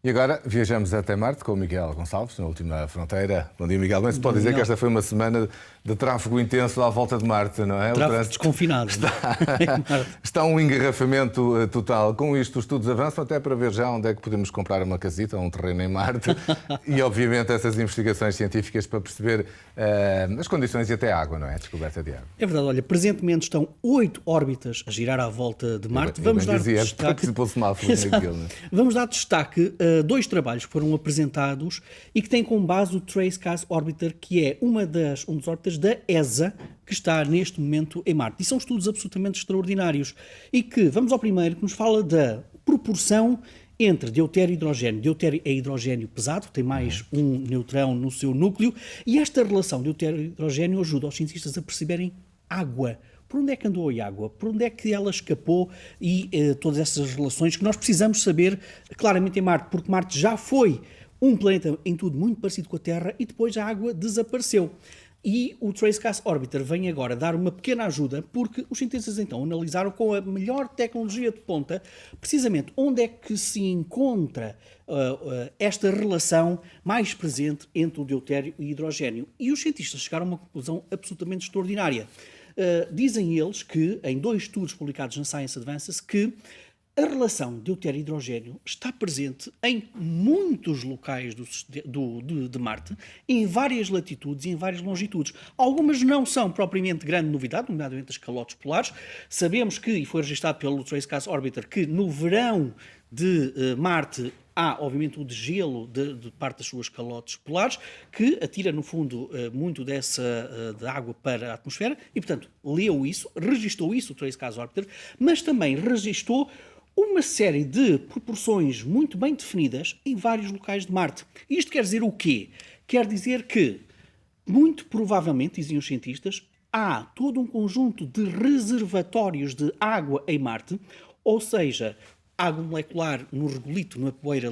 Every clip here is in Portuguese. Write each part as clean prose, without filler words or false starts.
E agora viajamos até Marte com o Miguel Gonçalves, na última fronteira. Bom dia, Miguel. Bem, se pode dizer que esta foi uma semana de tráfego intenso à volta de Marte, não é? Tráfego desconfinado. Está um engarrafamento total. Com isto, os estudos avançam até para ver já onde é que podemos comprar uma casita ou um terreno em Marte. E, obviamente, essas investigações científicas para perceber as condições e até a água, não é? A descoberta de água. É verdade, olha, presentemente estão 8 órbitas a girar à volta de Marte. Vamos dar destaque. Vamos dar destaque a 2 trabalhos que foram apresentados e que têm como base o Trace Gas Orbiter, que é um dos órbitas da ESA, que está neste momento em Marte. E são estudos absolutamente extraordinários. E que, vamos ao primeiro, que nos fala da proporção entre deutério e hidrogênio. Deutério é hidrogênio pesado, tem mais um neutrão no seu núcleo, e esta relação deutério e hidrogênio ajuda os cientistas a perceberem água. Por onde é que andou a água? Por onde é que ela escapou? E todas essas relações que nós precisamos saber claramente em Marte, porque Marte já foi um planeta em tudo muito parecido com a Terra e depois a água desapareceu. E o Trace Gas Orbiter vem agora dar uma pequena ajuda, porque os cientistas então analisaram com a melhor tecnologia de ponta precisamente onde é que se encontra esta relação mais presente entre o deutério e o hidrogênio. E os cientistas chegaram a uma conclusão absolutamente extraordinária. Dizem eles que, em 2 estudos publicados na Science Advances, que a relação deutério e hidrogênio está presente em muitos locais de Marte, em várias latitudes e em várias longitudes. Algumas não são propriamente grande novidade, nomeadamente as calotes polares. Sabemos que, e foi registado pelo Trace Gas Orbiter, que no verão de Marte há, obviamente, o degelo de parte das suas calotes polares, que atira, no fundo, muito da água para a atmosfera, e, portanto, leu isso, registou isso, o Trace Gas Orbiter, mas também registou uma série de proporções muito bem definidas em vários locais de Marte. Isto quer dizer o quê? Quer dizer que, muito provavelmente, dizem os cientistas, há todo um conjunto de reservatórios de água em Marte, ou seja, água molecular no regolito, na poeira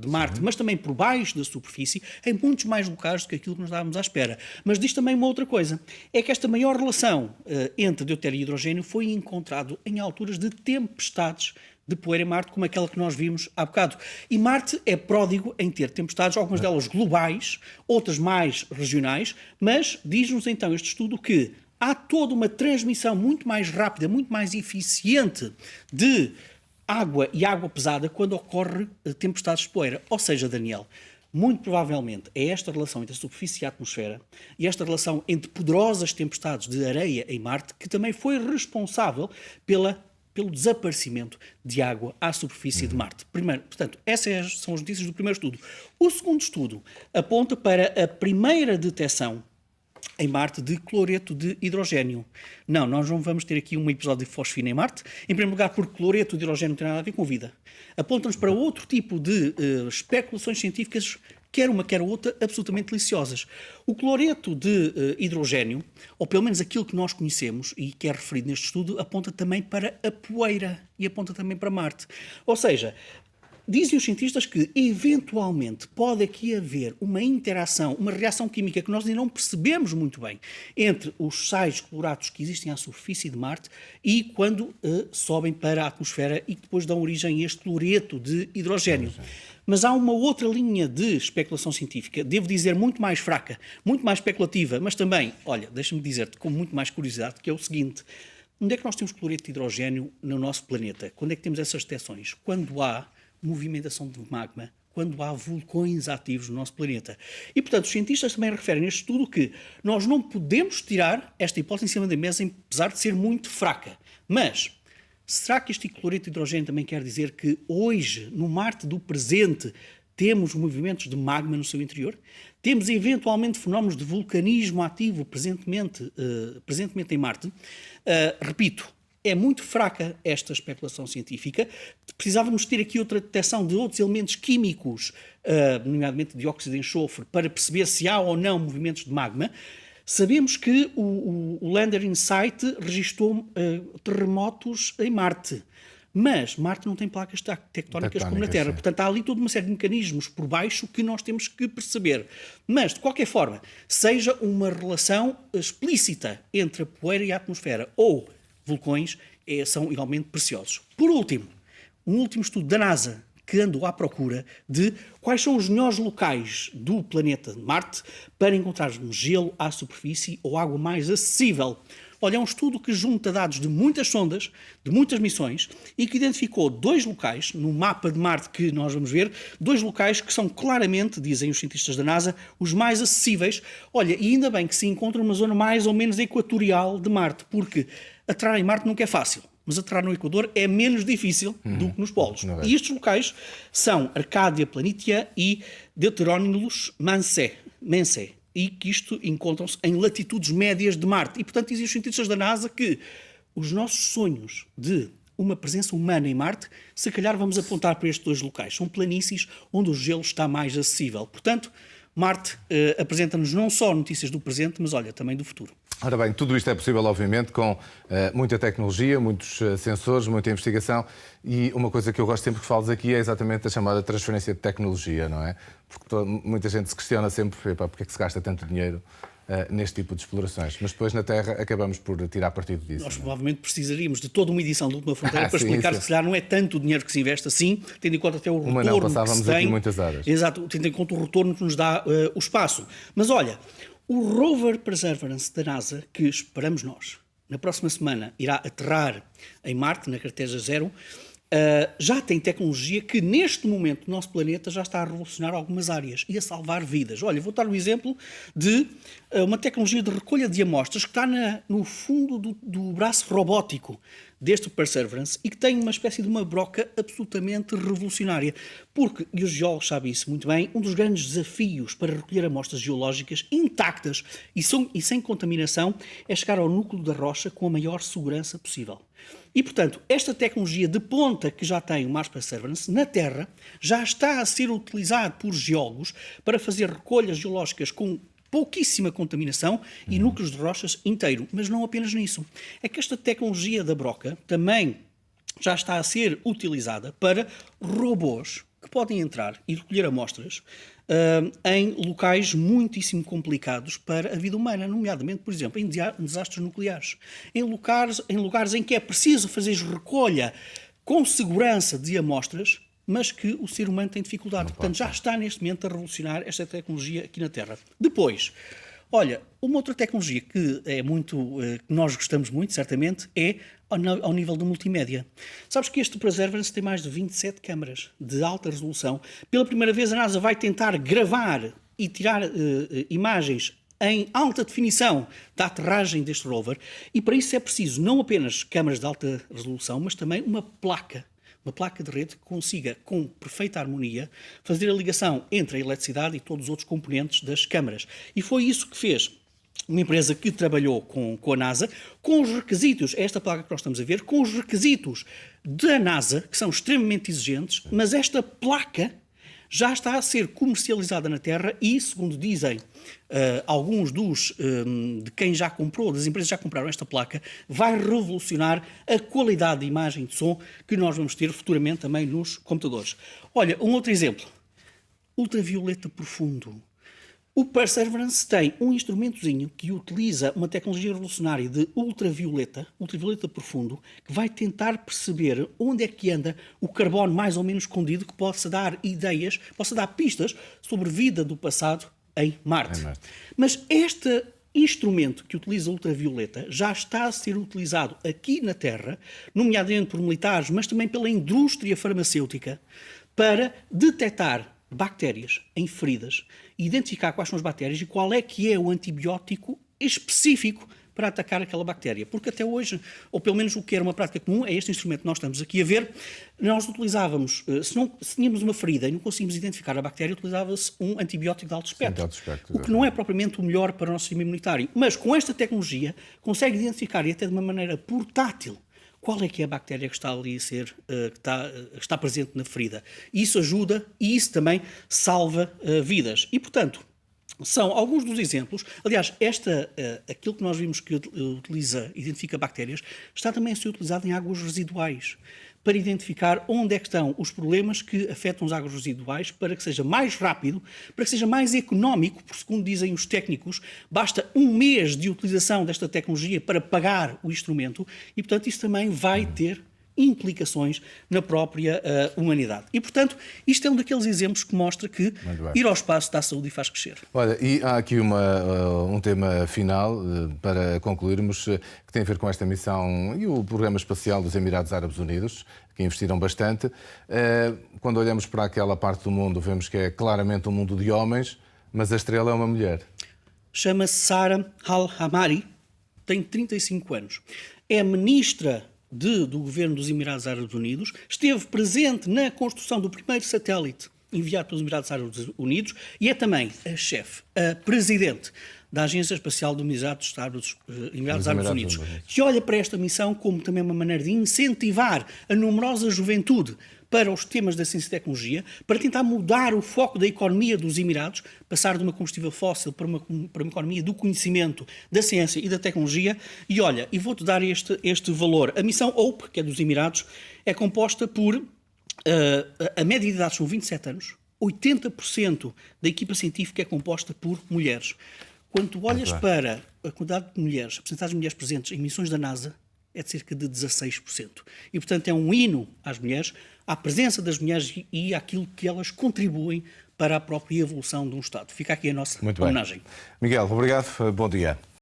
de Marte, mas também por baixo da superfície, em muitos mais locais do que aquilo que nós estávamos à espera. Mas diz também uma outra coisa, é que esta maior relação entre deutério e hidrogênio foi encontrado em alturas de tempestades de poeira em Marte, como aquela que nós vimos há bocado. E Marte é pródigo em ter tempestades, algumas delas globais, outras mais regionais, mas diz-nos então este estudo que há toda uma transmissão muito mais rápida, muito mais eficiente de água e água pesada quando ocorre tempestades de poeira. Ou seja, Daniel, muito provavelmente é esta relação entre a superfície e a atmosfera e esta relação entre poderosas tempestades de areia em Marte que também foi responsável pelo desaparecimento de água à superfície de Marte. Primeiro, portanto, essas são as notícias do primeiro estudo. O segundo estudo aponta para a primeira detecção em Marte de cloreto de hidrogênio. Não, nós não vamos ter aqui um episódio de fosfina em Marte, em primeiro lugar porque cloreto de hidrogênio não tem nada a ver com vida. Aponta-nos para outro tipo de especulações científicas, quer uma, quer outra, absolutamente deliciosas. O cloreto de hidrogênio, ou pelo menos aquilo que nós conhecemos e que é referido neste estudo, aponta também para a poeira e aponta também para Marte. Ou seja, dizem os cientistas que, eventualmente, pode aqui haver uma interação, uma reação química que nós ainda não percebemos muito bem entre os sais colorados que existem à superfície de Marte e quando sobem para a atmosfera e que depois dão origem a este cloreto de hidrogênio. Mas há uma outra linha de especulação científica, devo dizer muito mais fraca, muito mais especulativa, mas também, olha, deixa-me dizer-te com muito mais curiosidade, que é o seguinte: onde é que nós temos cloreto de hidrogênio no nosso planeta? Quando é que temos essas detecções? Quando há movimentação de magma, quando há vulcões ativos no nosso planeta. E, portanto, os cientistas também referem neste estudo que nós não podemos tirar esta hipótese em cima da mesa, apesar de ser muito fraca. Mas será que este cloreto de hidrogênio também quer dizer que hoje, no Marte do presente, temos movimentos de magma no seu interior? Temos, eventualmente, fenómenos de vulcanismo ativo presentemente em Marte? Repito, é muito fraca esta especulação científica. Precisávamos ter aqui outra detecção de outros elementos químicos, nomeadamente dióxido de enxofre, para perceber se há ou não movimentos de magma. Sabemos que o Lander InSight registrou terremotos em Marte, mas Marte não tem placas tectónicas como na Terra. Sim. Portanto, há ali toda uma série de mecanismos por baixo que nós temos que perceber. Mas, de qualquer forma, seja uma relação explícita entre a poeira e a atmosfera ou vulcões, são igualmente preciosos. Por último, um último estudo da NASA que andou à procura de quais são os melhores locais do planeta Marte para encontrarmos gelo à superfície ou água mais acessível. Olha, é um estudo que junta dados de muitas sondas, de muitas missões, e que identificou 2 locais, no mapa de Marte que nós vamos ver, 2 locais que são claramente, dizem os cientistas da NASA, os mais acessíveis. Olha, e ainda bem que se encontra numa zona mais ou menos equatorial de Marte, porque aterrar em Marte nunca é fácil, mas aterrar no Equador é menos difícil do que nos polos. E estes locais são Arcádia Planitia e Deuteronilus Mensae, e que isto encontram-se em latitudes médias de Marte. E, portanto, dizem os cientistas da NASA que os nossos sonhos de uma presença humana em Marte, se calhar vamos apontar para estes 2 locais. São planícies onde o gelo está mais acessível. Portanto, Marte apresenta-nos não só notícias do presente, mas, olha, também do futuro. Ora bem, tudo isto é possível, obviamente, com muita tecnologia, muitos sensores, muita investigação, e uma coisa que eu gosto sempre que falas aqui é exatamente a chamada transferência de tecnologia, não é? Porque muita gente se questiona sempre porque é que se gasta tanto dinheiro neste tipo de explorações, mas depois na Terra acabamos por tirar partido disso. Nós provavelmente precisaríamos de toda uma edição de Última Fronteira para explicar que se calhar não é tanto o dinheiro que se investe assim, tendo em conta até o retorno não, passávamos que se tem. Aqui muitas horas. Exato, tendo em conta o retorno que nos dá o espaço. Mas olha, o rover Perseverance da NASA, que esperamos nós, na próxima semana irá aterrar em Marte, na Carteja Zero, já tem tecnologia que neste momento no nosso planeta já está a revolucionar algumas áreas e a salvar vidas. Olha, vou dar o exemplo de uma tecnologia de recolha de amostras que está no fundo do braço robótico deste Perseverance e que tem uma espécie de uma broca absolutamente revolucionária. Porque, e os geólogos sabem isso muito bem, um dos grandes desafios para recolher amostras geológicas intactas e sem contaminação é chegar ao núcleo da rocha com a maior segurança possível. E, portanto, esta tecnologia de ponta que já tem o Mars Perseverance na Terra já está a ser utilizado por geólogos para fazer recolhas geológicas com pouquíssima contaminação e núcleos de rochas inteiro. Mas não apenas nisso. É que esta tecnologia da broca também já está a ser utilizada para robôs que podem entrar e recolher amostras em locais muitíssimo complicados para a vida humana, nomeadamente, por exemplo, em desastres nucleares. Em lugares em que é preciso fazer recolha com segurança de amostras, mas que o ser humano tem dificuldade. Portanto, já está neste momento a revolucionar esta tecnologia aqui na Terra. Depois, olha, uma outra tecnologia que que nós gostamos muito, certamente, é ao nível do multimédia. Sabes que este Perseverance tem mais de 27 câmaras de alta resolução. Pela primeira vez a NASA vai tentar gravar e tirar imagens em alta definição da aterragem deste rover e para isso é preciso não apenas câmaras de alta resolução, mas também uma placa de rede que consiga, com perfeita harmonia, fazer a ligação entre a eletricidade e todos os outros componentes das câmaras. E foi isso que fez uma empresa que trabalhou com a NASA, com os requisitos, esta placa que nós estamos a ver, com os requisitos da NASA, que são extremamente exigentes, mas esta placa já está a ser comercializada na Terra e, segundo dizem alguns de quem já comprou, das empresas que já compraram esta placa, vai revolucionar a qualidade de imagem e de som que nós vamos ter futuramente também nos computadores. Olha, um outro exemplo. Ultravioleta profundo. O Perseverance tem um instrumentozinho que utiliza uma tecnologia revolucionária de ultravioleta profundo, que vai tentar perceber onde é que anda o carbono mais ou menos escondido, que possa dar ideias, possa dar pistas sobre vida do passado em Marte. Mas este instrumento que utiliza ultravioleta já está a ser utilizado aqui na Terra, nomeadamente por militares, mas também pela indústria farmacêutica, para detectar bactérias em feridas, identificar quais são as bactérias e qual é que é o antibiótico específico para atacar aquela bactéria. Porque até hoje, ou pelo menos o que era uma prática comum, é este instrumento que nós estamos aqui a ver, nós utilizávamos, se tínhamos uma ferida e não conseguimos identificar a bactéria, utilizava-se um antibiótico de alto espectro, o que não é propriamente o melhor para o nosso sistema imunitário. Mas com esta tecnologia consegue identificar, e até de uma maneira portátil, qual é que é a bactéria que está ali que está presente na ferida. Isso ajuda e isso também salva vidas. E, portanto, são alguns dos exemplos. Aliás, aquilo que nós vimos que identifica bactérias, está também a ser utilizado em águas residuais, para identificar onde é que estão os problemas que afetam as águas residuais, para que seja mais rápido, para que seja mais económico, porque, segundo dizem os técnicos, basta 1 mês de utilização desta tecnologia para pagar o instrumento e, portanto, isso também vai ter implicações na própria humanidade. E, portanto, isto é um daqueles exemplos que mostra que ir ao espaço dá saúde e faz crescer. Olha, e há aqui um tema final para concluirmos, que tem a ver com esta missão e o programa espacial dos Emirados Árabes Unidos, que investiram bastante. Quando olhamos para aquela parte do mundo, vemos que é claramente um mundo de homens, mas a estrela é uma mulher. Chama-se Sara Al-Hamari, tem 35 anos. É ministra do governo dos Emirados Árabes Unidos, esteve presente na construção do primeiro satélite enviado pelos Emirados Árabes Unidos e é também a chefe, a presidente da Agência Espacial dos Emirados Árabes Unidos, que olha para esta missão como também uma maneira de incentivar a numerosa juventude para os temas da ciência e tecnologia, para tentar mudar o foco da economia dos Emirados, passar de uma combustível fóssil para uma economia do conhecimento, da ciência e da tecnologia. E olha, e vou-te dar este valor. A missão HOPE, que é dos Emirados, é composta por... a média de idade são 27 anos, 80% da equipa científica é composta por mulheres. Quando tu olhas para a quantidade de mulheres, a porcentagem de mulheres presentes em missões da NASA, é de cerca de 16%. E, portanto, é um hino às mulheres, à presença das mulheres e àquilo que elas contribuem para a própria evolução de um Estado. Fica aqui a nossa homenagem. Miguel, obrigado. Bom dia.